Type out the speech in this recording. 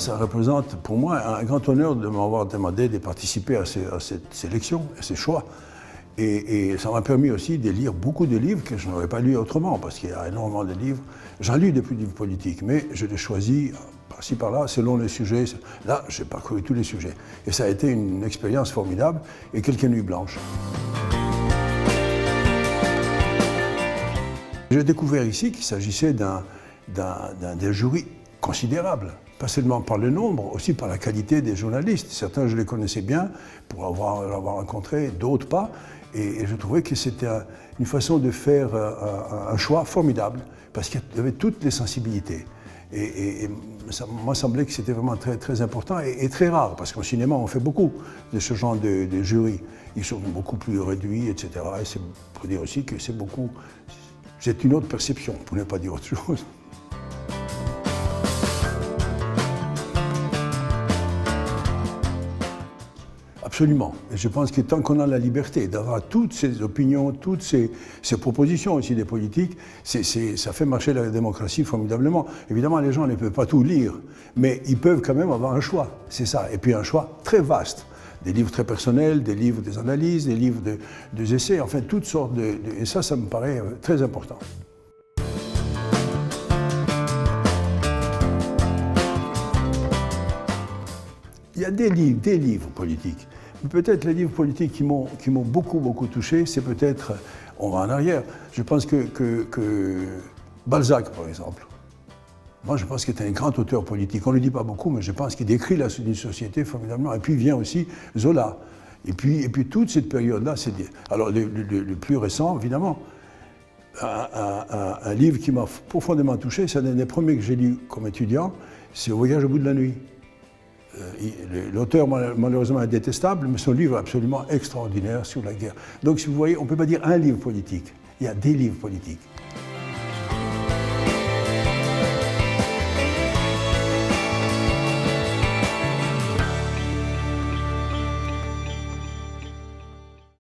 ça représente pour moi un grand honneur de m'avoir demandé de participer à cette sélection, à ces choix. Et ça m'a permis aussi de lire beaucoup de livres que je n'aurais pas lus autrement, parce qu'il y a énormément de livres. J'en lis des livres politiques, mais je les choisis par-ci par-là, selon les sujets. Là, j'ai parcouru tous les sujets. Et ça a été une expérience formidable et quelques nuits blanches. J'ai découvert ici qu'il s'agissait d'un jury considérable, pas seulement par le nombre, aussi par la qualité des journalistes. Certains, je les connaissais bien pour l'avoir rencontré, d'autres pas. Et je trouvais que c'était une façon de faire un choix formidable, parce qu'il y avait toutes les sensibilités. Et ça m'a semblé que c'était vraiment très, très important et très rare, parce qu'au cinéma, on fait beaucoup de ce genre de jurys. Ils sont beaucoup plus réduits, etc. Et c'est pour dire aussi que c'est une autre perception, pour ne pas dire autre chose. Absolument. Et je pense que tant qu'on a la liberté d'avoir toutes ces opinions, toutes ces propositions aussi des politiques, ça fait marcher la démocratie formidablement. Évidemment, les gens ne peuvent pas tout lire, mais ils peuvent quand même avoir un choix. C'est ça. Et puis un choix très vaste. Des livres très personnels, des livres des analyses, des livres des essais, enfin toutes sortes et ça me paraît très important. Il y a des livres politiques. Peut-être les livres politiques qui m'ont beaucoup touché, c'est peut-être, on va en arrière, je pense que Balzac, par exemple. Moi, je pense qu'il est un grand auteur politique. On ne le dit pas beaucoup, mais je pense qu'il décrit une société formidablement. Et puis vient aussi Zola. Et puis toute cette période-là, c'est... Alors, le plus récent, évidemment, un livre qui m'a profondément touché, c'est un des premiers que j'ai lu comme étudiant, c'est Au voyage au bout de la nuit. L'auteur, malheureusement, est détestable, mais son livre est absolument extraordinaire sur la guerre. Donc, si vous voyez, on ne peut pas dire un livre politique, il y a des livres politiques.